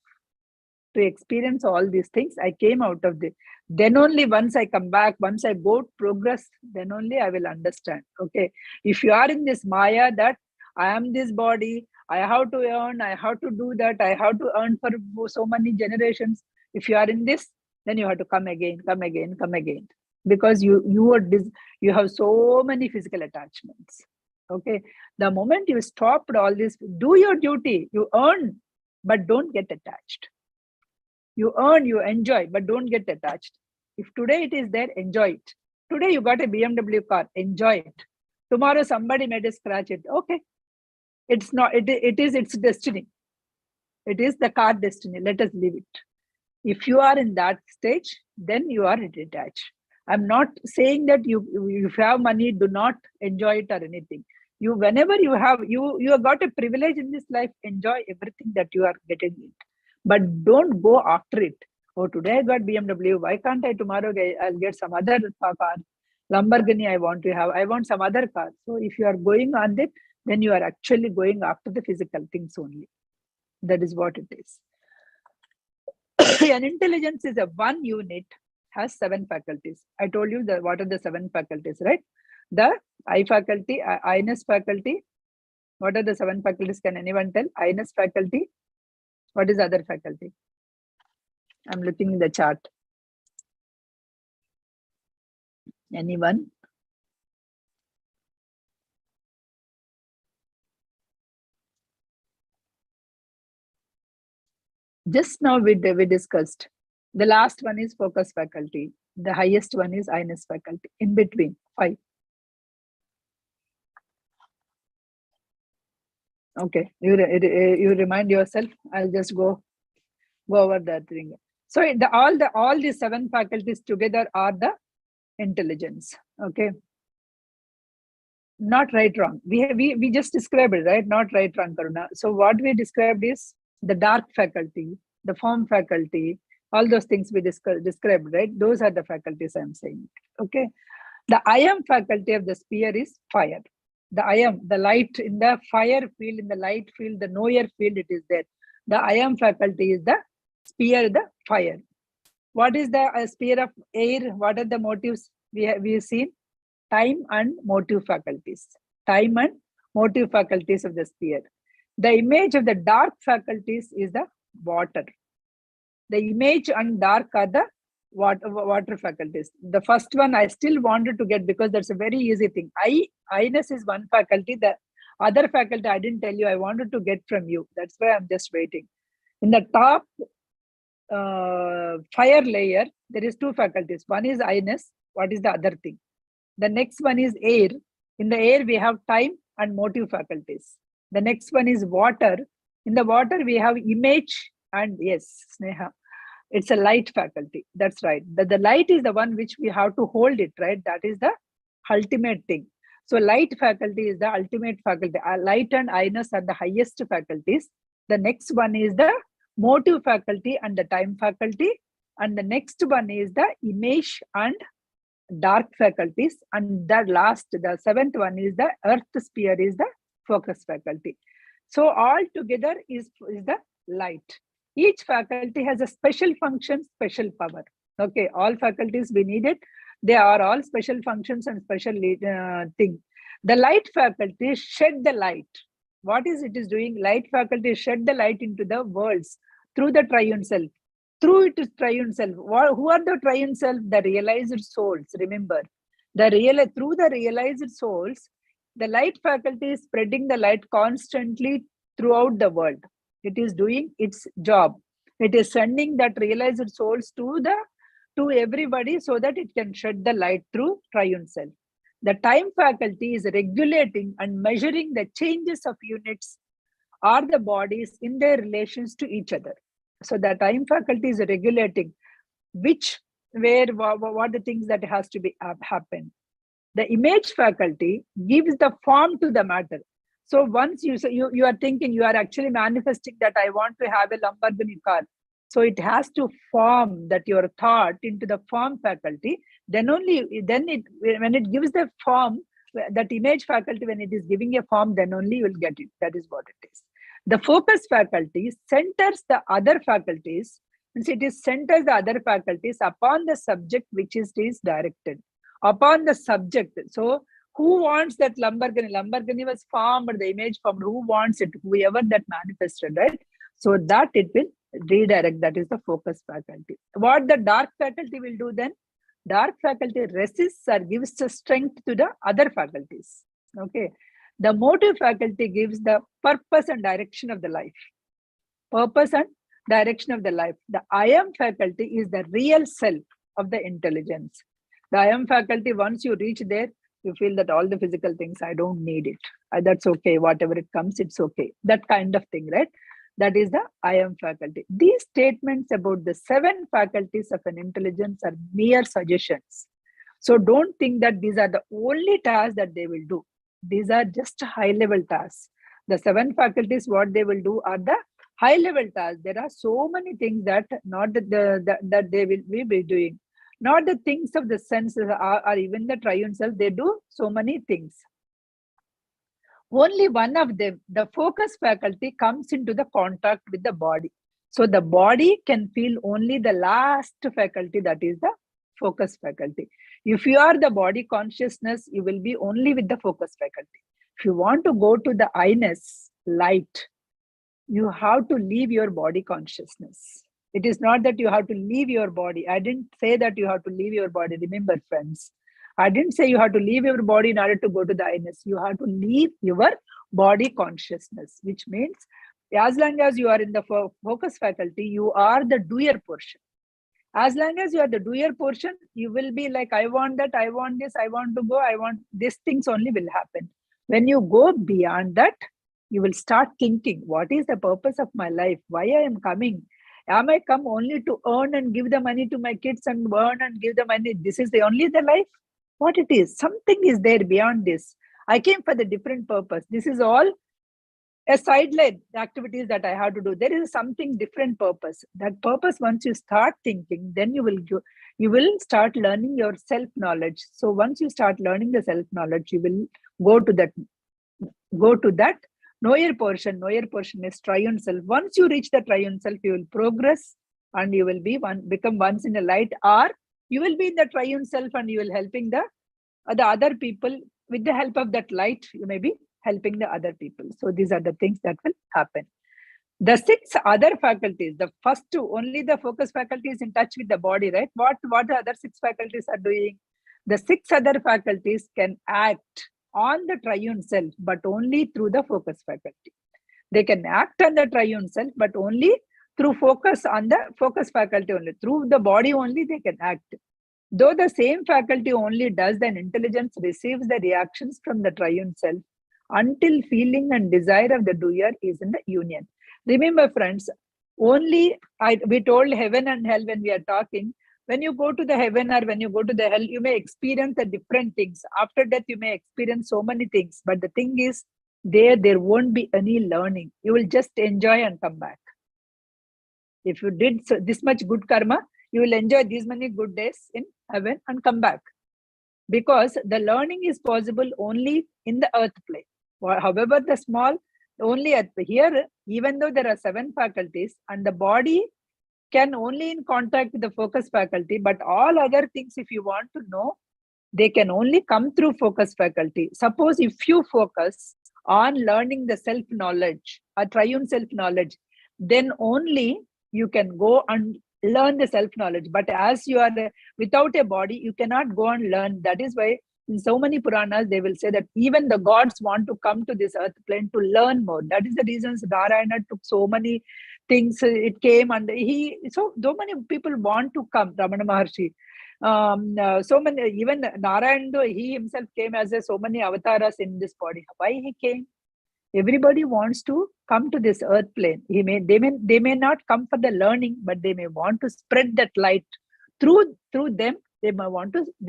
Speaker 1: to experience all these things. I came out of it. Then only once I come back, once I go progress, then only I will understand. Okay, if you are in this Maya that I am this body, I have to earn, I have to do that, I have to earn for so many generations. If you are in this, then you have to come again, because you have so many physical attachments. Okay, the moment you stopped all this, do your duty, you earn, but don't get attached. You earn, you enjoy, but don't get attached. If today it is there, enjoy it. Today you got a BMW car, enjoy it. Tomorrow somebody made a scratch it. Okay, it's not. It is its destiny. It is the car destiny. Let us leave it. If you are in that stage, then you are detached. I'm not saying that you have money, do not enjoy it or anything. You, whenever you have, you have got a privilege in this life, enjoy everything that you are getting it. But don't go after it. Oh, today I got BMW. Why can't I tomorrow I'll get some other car? Lamborghini I want to have. I want some other car. So if you are going on that, then you are actually going after the physical things only. That is what it is. An intelligence is a one unit, has 7 faculties. I told you what are the 7 faculties, right? The I faculty, I-ness faculty. What are the 7 faculties? Can anyone tell? I-ness faculty. What is other faculty? I'm looking in the chart. Anyone? Just now we discussed. The last one is focus faculty. The highest one is I-ness faculty. In between, 5. Okay, you remind yourself. I'll just go over that thing. So all the 7 faculties together are the intelligence. Okay, not right wrong. We just described it, right? Not right wrong, Karuna. So what we described is the dark faculty, the form faculty, all those things we described, right? Those are the faculties I'm saying. Okay, the I am faculty of the sphere is fire. The I am, the light in the fire field, in the light field, the knower field, it is there. The I am faculty is the sphere, the fire. What is the sphere of air? What are the motives we have seen? Time and motive faculties. Time and motive faculties of the sphere. The image of the dark faculties is the water. The image and dark are the water faculties. The first one I still wanted to get because that's a very easy thing. I-ness is one faculty. The other faculty I didn't tell you, I wanted to get from you. That's why I'm just waiting. In the top fire layer, there is 2 faculties. One is I-ness. What is the other thing? The next one is air. In the air, we have time and motive faculties. The next one is water. In the water, we have image and yes, Sneha, it's a light faculty. That's right. The light is the one which we have to hold it, right? That is the ultimate thing. So light faculty is the ultimate faculty. Light and awareness are the highest faculties. The next one is the motive faculty and the time faculty. And the next one is the image and dark faculties. And the last, the seventh one is the earth sphere is the focus faculty. So all together is the light. Each faculty has a special function, special power. Okay, all faculties we need it. They are all special functions and special thing. The light faculty shed the light. What is it is doing? Light faculty shed the light into the worlds through the triune self. Through it is triune self. Who are the triune self? The realized souls. Remember, through the realized souls, the light faculty is spreading the light constantly throughout the world. It is doing its job. It is sending that realized souls to everybody so that it can shed the light through triune self. The time faculty is regulating and measuring the changes of units or the bodies in their relations to each other. So the time faculty is regulating what the things that has to be happen. The image faculty gives the form to the matter. So once you are thinking, you are actually manifesting that I want to have a Lamborghini car. So it has to form that your thought into the form faculty. When it gives the form, that image faculty, when it is giving a form, then only you will get it. That is what it is. The focus faculty centers the other faculties. It centers the other faculties upon the subject which is directed. Upon the subject. So who wants that Lamborghini? Lamborghini was formed, the image formed. Who wants it? Whoever that manifested, right? So that it will redirect. That is the focus faculty. What the dark faculty will do then? Dark faculty resists or gives the strength to the other faculties. Okay. The motive faculty gives the purpose and direction of the life. Purpose and direction of the life. The I am faculty is the real self of the intelligence. The I am faculty, once you reach there, you feel that all the physical things, I don't need it. That's okay. Whatever it comes, it's okay. That kind of thing, right? That is the I am faculty. These statements about the 7 faculties of an intelligence are mere suggestions. So don't think that these are the only tasks that they will do. These are just high-level tasks. The 7 faculties, what they will do are the high-level tasks. There are so many things that that they will be doing. Not the things of the senses or even the triune self. They do so many things. Only one of them, the focus faculty, comes into the contact with the body. So the body can feel only the last faculty, that is the focus faculty. If you are the body consciousness, you will be only with the focus faculty. If you want to go to the I-ness, light, you have to leave your body consciousness. It is not that you have to leave your body. I didn't say that you have to leave your body. Remember, friends, I didn't say you have to leave your body in order to go to the I-ness. You have to leave your body consciousness, which means as long as you are in the focus faculty, you are the doer portion. As long as you are the doer portion, you will be like, I want that, I want this, I want to go, I want these things only will happen. When you go beyond that, you will start thinking, what is the purpose of my life? Why I am coming? Am I come only to earn and give the money to my kids and earn and give the money? This is only the life? What it is? Something is there beyond this. I came for the different purpose. This is all a sideline activities that I have to do. There is something different purpose. That purpose, once you start thinking, then you will start learning your self-knowledge. So once you start learning the self-knowledge, you will go to that knower portion. Knower portion is triune self. Once you reach the triune self, you will progress and you will become once in a light, or you will be in the triune self and you will helping the other people with the help of that light. You may be helping the other people. So these are the things that will happen. The 6 other faculties, the first 2, only the focus faculty is in touch with the body, right? What the other 6 faculties are doing? The 6 other faculties can act on the triune self, but only through the focus faculty. They can act on the triune self, but only through focus on the focus faculty only. Through the body only they can act. Though the same faculty only does, then intelligence receives the reactions from the triune self until feeling and desire of the doer is in the union. Remember, friends, only we told heaven and hell when we are talking. When you go to the heaven or when you go to the hell, you may experience the different things. After death, you may experience so many things. But the thing is, there won't be any learning. You will just enjoy and come back. If you did this much good karma, you will enjoy these many good days in heaven and come back. Because the learning is possible only in the earth plane. However, the small, only at here, even though there are 7 faculties and the body can only in contact with the focus faculty, but all other things, if you want to know, they can only come through focus faculty. Suppose if you focus on learning the self-knowledge, a triune self-knowledge, then only you can go and learn the self-knowledge. But as you are without a body, you cannot go and learn. That is why in so many Puranas, they will say that even the gods want to come to this earth plane to learn more. That is the reason Narayana took so many things. It came and so many people want to come, Ramana Maharshi. So many, even Narayana, he himself came as so many avatars in this body. Why he came? Everybody wants to come to this earth plane. They may not come for the learning, but they may want to spread that light through them. They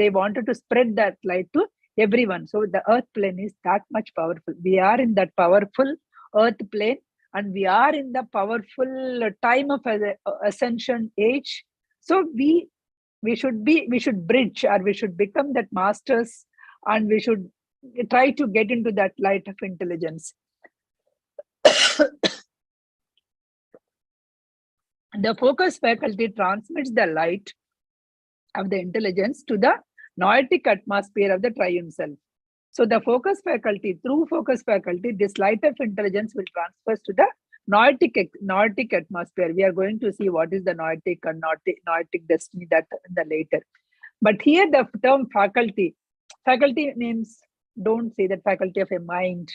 Speaker 1: wanted to spread that light to everyone. So the earth plane is that much powerful. We are in that powerful earth plane, and we are in the powerful time of ascension age. So we should bridge, or we should become that masters, and we should try to get into that light of intelligence. The focus faculty transmits the light of the intelligence to the noetic atmosphere of the triune self. So the focus faculty, through focus faculty, this light of intelligence will transfer to the noetic atmosphere. We are going to see what is the noetic and noetic destiny, that in the later. But here the term faculty means, don't say that faculty of a mind,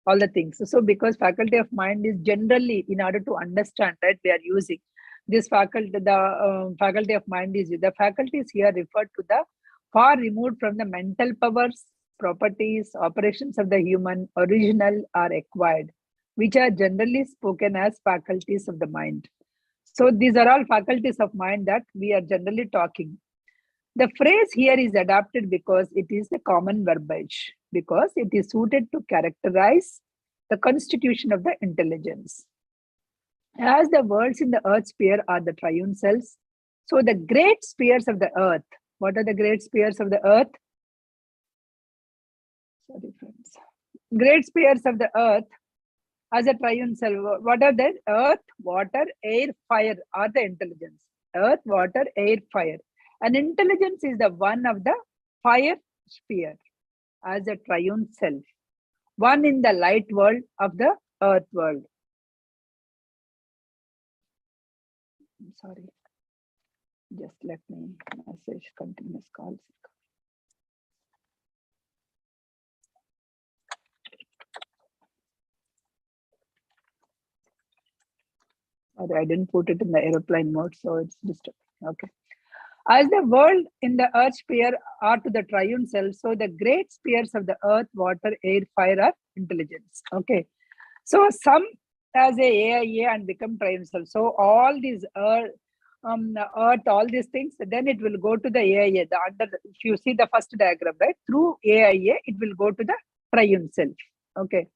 Speaker 1: all the things. So because faculty of mind is generally, in order to understand, right, we are using this faculty, the faculty of mind is, the faculties here referred to the far removed from the mental powers, properties, operations of the human, original or acquired, which are generally spoken as faculties of the mind. So these are all faculties of mind that we are generally talking. The phrase here is adapted because it is the common verbiage, because it is suited to characterize the constitution of the intelligence. As the worlds in the earth sphere are the triune selves, so the great spheres of the earth. What are the great spheres of the earth? Sorry, friends. Great spheres of the earth as a triune self. What are they? Earth, water, air, fire are the intelligence. Earth, water, air, fire. And intelligence is the one of the fire sphere as a triune self. One in the light world of the earth world. I'm sorry. Just let me message continuous calls. Sorry, I didn't put it in the aeroplane mode, so it's disturbing. Okay. As the world in the earth sphere are to the triune self, so the great spheres of the earth, water, air, fire are intelligence. Okay. So some as a AIA and become triune self. So all these earth, all these things, then it will go to the AIA. If you see the first diagram, right? Through AIA, it will go to the triune self. Okay.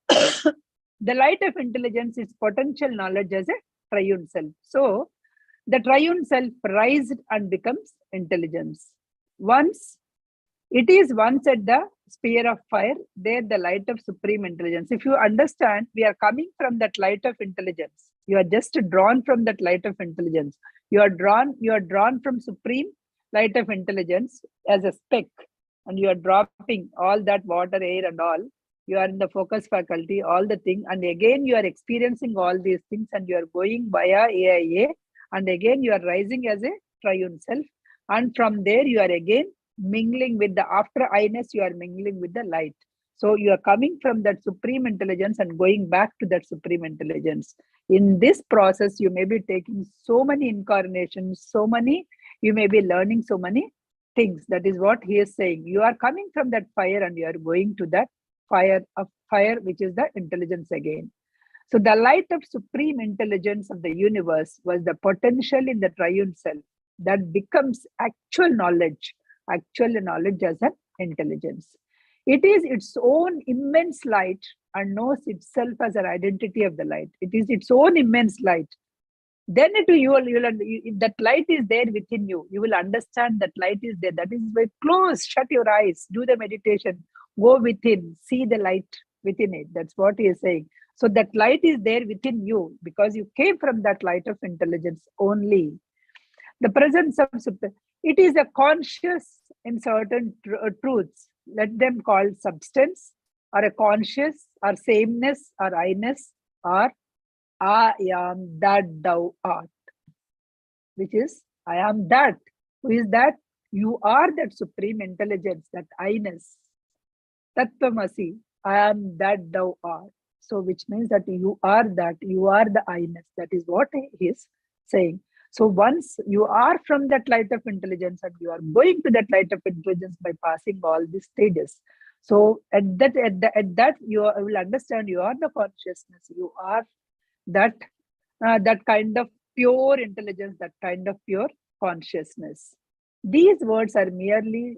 Speaker 1: The light of intelligence is potential knowledge as a triune self. So the triune self rises and becomes intelligence. It is once at the sphere of fire, there the light of supreme intelligence. If you understand, we are coming from that light of intelligence. You are just drawn from that light of intelligence. You are drawn from supreme light of intelligence as a speck, and you are dropping all that water, air, and all. You are in the focus faculty, all the thing, and again you are experiencing all these things, and you are going via AIA, and again you are rising as a triune self, and from there you are again mingling with the after I-ness, you are mingling with the light. So you are coming from that supreme intelligence and going back to that supreme intelligence. In this process, you may be taking so many incarnations, so many You may be learning so many things. That is what he is saying. You are coming from that fire and you are going to that fire of fire, which is the intelligence again. So the light of supreme intelligence of the universe was the potential in the triune self that becomes actual knowledge as an intelligence. It is its own immense light and knows itself as an identity of the light. It is its own immense light. Then that light is there within you. You will understand that light is there. That is why close, shut your eyes, do the meditation, go within, see the light within it. That's what he is saying. So that light is there within you because you came from that light of intelligence only. The presence of it is a conscious in certain truths. Let them call substance or a conscious or sameness or I-ness or I am that thou art, which is I am that. Who is that? You are that supreme intelligence, that I-ness. Tattvamasi, I am that thou art. So which means that you are the I-ness. That is what he is saying. So once you are from that light of intelligence and you are going to that light of intelligence by passing all these stages. So at that you will understand you are the consciousness. You are that kind of pure intelligence, that kind of pure consciousness. These words are merely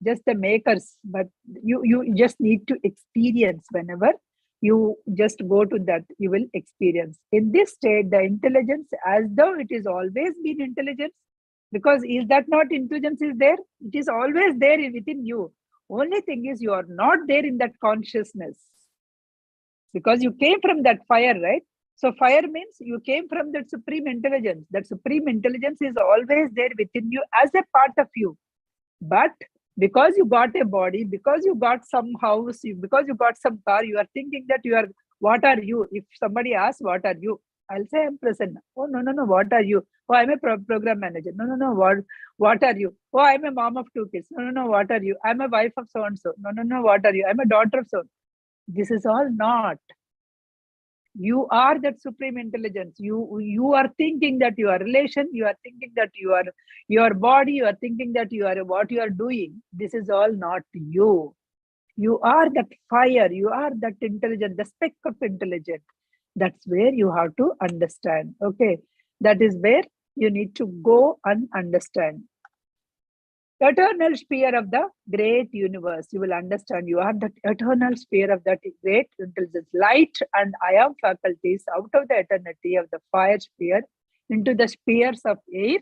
Speaker 1: just the makers, but you just need to experience. Whenever you just go to that, you will experience. In this state, the intelligence, as though it is always been intelligence, because is that not intelligence is there? It is always there within you. Only thing is you are not there in that consciousness because you came from that fire, right? So fire means you came from that supreme intelligence. That supreme intelligence is always there within you as a part of you. But because you got a body, because you got some house, because you got some car, you are thinking that you are, what are you? If somebody asks, what are you? I'll say, I'm Prasanna. Oh, no, what are you? Oh, I'm a program manager. No, what are you? Oh, I'm a mom of 2 kids. No, what are you? I'm a wife of so-and-so. No, what are you? I'm a daughter of so. This is all not. You are that supreme intelligence. You are thinking that you are relation. You are thinking that you are your body. You are thinking that you are what you are doing. This is all not you. You are that fire. You are that intelligence, the speck of intelligence. That's where you have to understand. Okay. That is where you need to go and understand. Eternal sphere of the great universe. You will understand you are the eternal sphere of that great intelligence. Light and I am faculties out of the eternity of the fire sphere into the spheres of air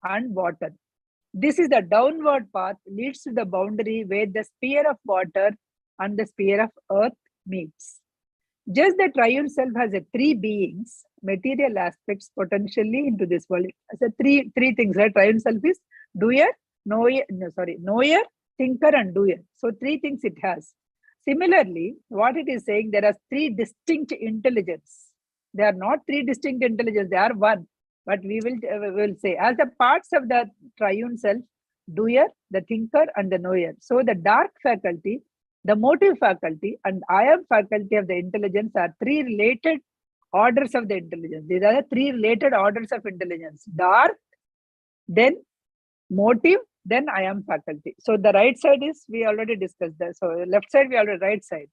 Speaker 1: and water. This is the downward path leads to the boundary where the sphere of water and the sphere of earth meets. Just the triune self has a 3 beings, material aspects potentially into this world. As a three things, right? Triune self is doer, knower, thinker, and doer. So 3 things it has. Similarly, what it is saying, there are 3 distinct intelligence. They are not 3 distinct intelligence, they are one. But we will say, as the parts of the triune self, doer, the thinker, and the knower. So the dark faculty, the motive faculty, and I am faculty of the intelligence are 3 related orders of the intelligence. These are the 3 related orders of intelligence. Dark, then motive, then I am faculty. So the right side is, we already discussed that. So left side, we already, right side.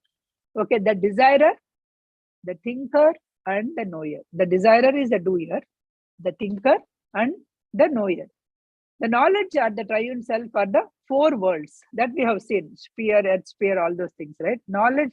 Speaker 1: Okay, the desirer, the thinker, and the knower. The desirer is the doer, the thinker, and the knower. The knowledge at the triune self are the 4 worlds that we have seen, sphere, earth sphere, all those things, right? Knowledge.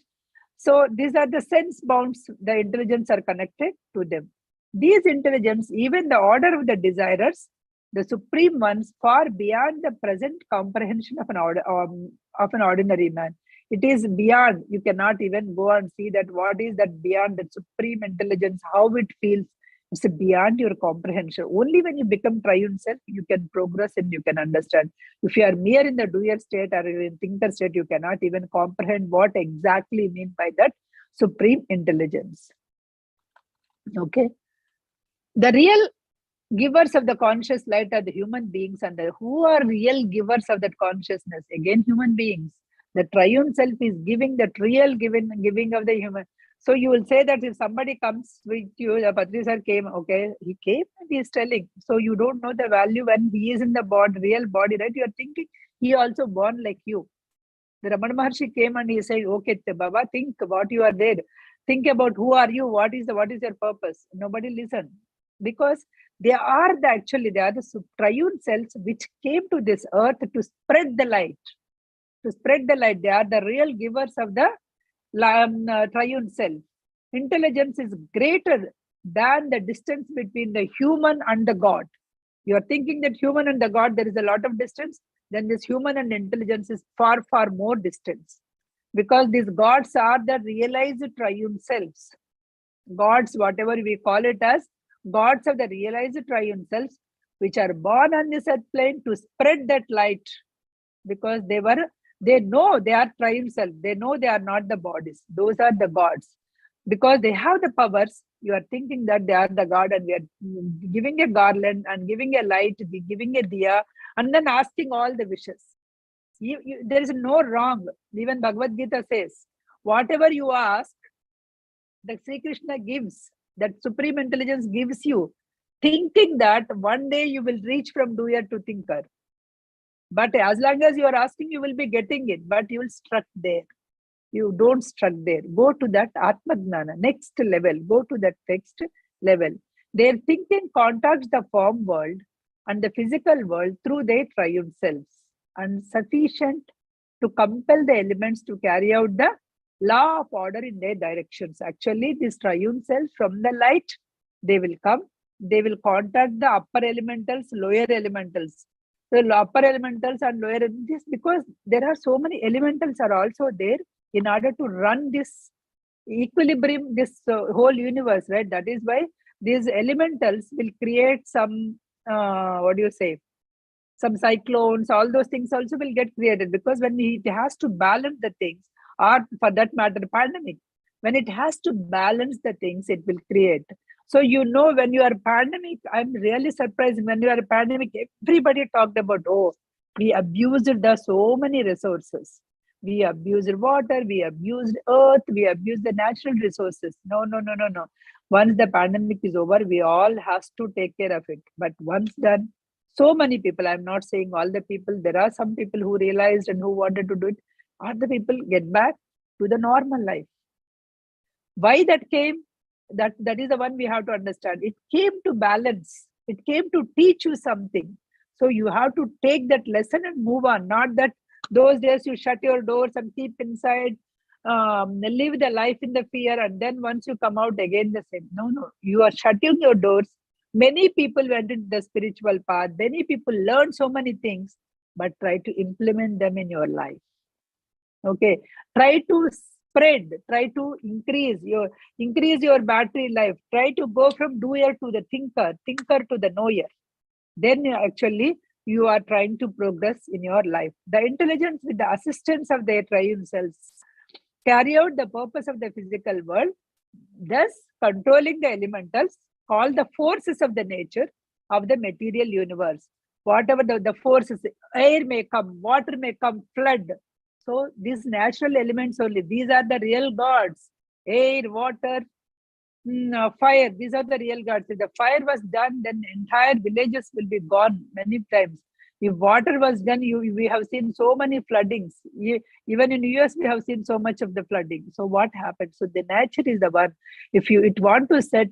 Speaker 1: So these are the sense bounds, the intelligence are connected to them. These intelligence, even the order of the desirers, the supreme ones, far beyond the present comprehension of an ordinary man. It is beyond. You cannot even go and see that what is that beyond the supreme intelligence, how it feels. It's beyond your comprehension. Only when you become triune self, you can progress and you can understand. If you are mere in the doer state or in thinker state, you cannot even comprehend what exactly mean by that supreme intelligence. Okay. The real givers of the conscious light are the human beings, and who are real givers of that consciousness? Again, human beings. The triune self is giving that real giving of the human. So you will say that if somebody comes with you, the Patri sir came, okay, he came and he is telling. So you don't know the value when he is in the body, real body, right? You are thinking he also born like you. The Ramana Maharshi came and he said, okay, Baba, think what you are there. Think about who are you, what is your purpose. Nobody listened. Because they are the triune cells which came to this earth to spread the light. To spread the light. They are the real givers of the triune self. Intelligence is greater than the distance between the human and the God. You are thinking that human and the God, there is a lot of distance. Then this human and intelligence is far, far more distance. Because these gods are the realized triune selves. Gods, whatever we call it as, gods of the realized triune selves, which are born on this earth plane to spread that light. Because they know they are triune self. They know they are not the bodies. Those are the gods. Because they have the powers, you are thinking that they are the God, and we are giving a garland and giving a light, giving a diya, and then asking all the wishes. There is no wrong. Even Bhagavad Gita says, whatever you ask, that Sri Krishna gives, that supreme intelligence gives you, thinking that one day you will reach from doer to thinker. But as long as you are asking, you will be getting it, but you will struck there. You don't struck there. Go to that Atma Gnana, next level. Go to that next level. Their thinking contacts the form world and the physical world through their triune selves, and sufficient to compel the elements to carry out the law of order in their directions. Actually, this triune self from the light, they will come. They will contact the upper elementals, lower elementals. The upper elementals and lower elementals, because there are so many elementals are also there in order to run this equilibrium, this whole universe, right? That is why these elementals will create some, some cyclones, all those things also will get created, because when it has to balance the things, or for that matter, pandemic, when it has to balance the things, it will create. So, when you are pandemic, I'm really surprised. When you are pandemic, everybody talked about, oh, we abused so many resources. We abused water, we abused earth, we abused the natural resources. No. Once the pandemic is over, we all have to take care of it. But once done, so many people, I'm not saying all the people, there are some people who realized and who wanted to do it. All the people get back to the normal life. Why that came? That is the one we have to understand. It came to balance. It came to teach you something. So you have to take that lesson and move on. Not that those days you shut your doors and keep inside, live the life in the fear, and then once you come out again the same. No. You are shutting your doors. Many people went into the spiritual path. Many people learned so many things, but try to implement them in your life. Okay. Try to spread, try to increase your battery life. Try to go from doer to the thinker to the knower. Then actually you are trying to progress in your life. The intelligence, with the assistance of their triune cells, carry out the purpose of the physical world, thus controlling the elementals, called the forces of the nature of the material universe. Whatever the forces, air may come, water may come, flood. So these natural elements only, these are the real gods. Air, water, fire, these are the real gods. If the fire was done, then entire villages will be gone many times. If water was done, we have seen so many floodings. Even in US, we have seen so much of the flooding. So what happens? So the nature is the one. If it want to set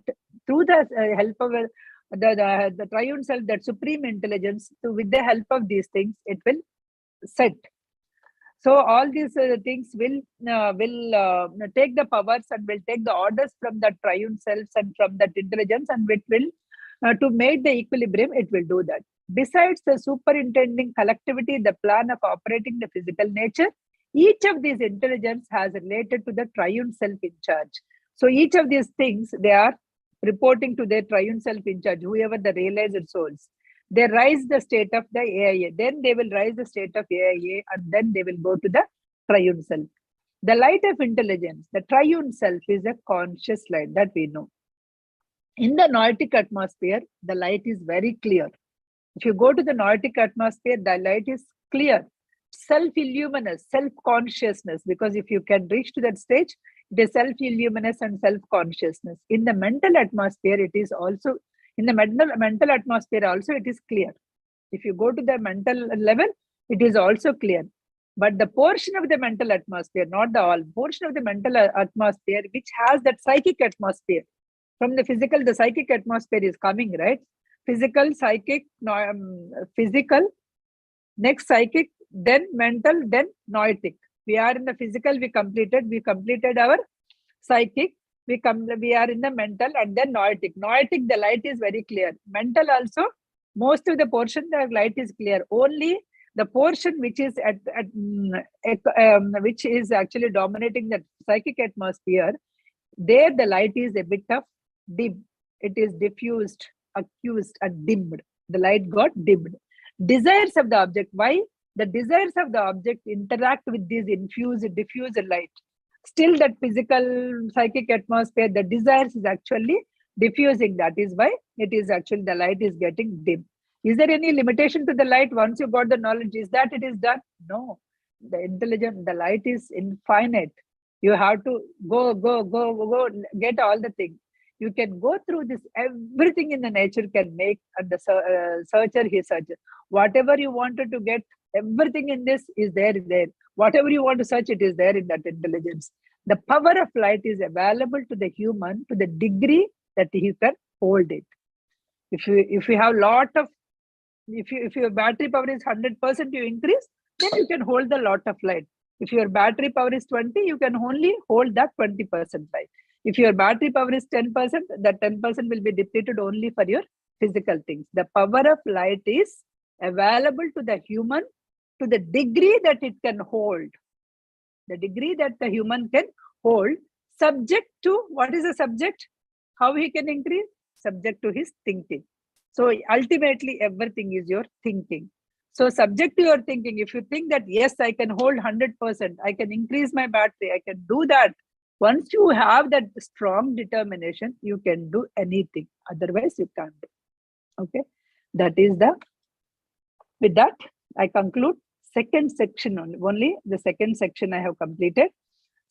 Speaker 1: through the help of the triune self, that supreme intelligence, so with the help of these things, it will set. So all these things will take the powers and will take the orders from the triune selves and from that intelligence, and it will to make the equilibrium, it will do that. Besides the superintending collectivity, the plan of operating the physical nature, each of these intelligence has related to the triune self in charge. So each of these things, they are reporting to their triune self in charge, whoever the realized souls. They rise the state of the AIA, then they will rise the state of AIA, and then they will go to the triune self. The light of intelligence, the triune self, is a conscious light that we know. In the noetic atmosphere, the light is very clear. If you go to the noetic atmosphere, the light is clear.
Speaker 4: self-illuminous, self-consciousness, because if you can reach to that stage, it is self-illuminous and self-consciousness. In the mental atmosphere, it is also, in the mental atmosphere also, it is clear. If you go to the mental level, it is also clear. But the portion of the mental atmosphere, not the all, portion of the mental atmosphere, which has that psychic atmosphere. From the physical, the psychic atmosphere is coming, right? Physical, psychic, physical, next psychic, then mental, then noetic. We are in the physical, we completed our psychic, we are in the mental, and then noetic. Noetic, the light is very clear. Mental also, most of the portion, the light is clear. Only the portion which is which is actually dominating the psychic atmosphere, there the light is a bit of dim. It is diffused, accused, and dimmed. The light got dimmed. Desires of the object. Why? The desires of the object interact with this diffused light. Still that physical psychic atmosphere, the desires is actually diffusing. That is why it is actually the light is getting dim. Is there any limitation to the light once you got the knowledge? Is that it is done? No. The intelligent, the light is infinite. You have to go, get all the things. You can go through this, everything in the nature can make, and the searcher, he searches. Whatever you wanted to get, everything in this is there. Whatever you want to search, it is there in that intelligence. The power of light is available to the human to the degree that he can hold it. If you have lot of, if your battery power is 100%, you increase, then you can hold the lot of light. If your battery power is 20, you can only hold that 20% light. If your battery power is 10%, that 10% will be depleted only for your physical things. The power of light is available to the human to the degree that it can hold. The degree that the human can hold, subject to, what is the subject? How he can increase? Subject to his thinking. So ultimately, everything is your thinking. So subject to your thinking, if you think that, yes, I can hold 100%, I can increase my battery, I can do that. Once you have that strong determination, you can do anything. Otherwise, you can't do. Okay. That is with that, I conclude second section only. The second section I have completed.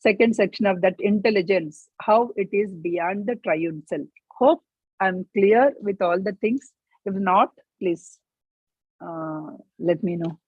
Speaker 4: Second section of that intelligence, how it is beyond the triune self. Hope I'm clear with all the things. If not, please let me know.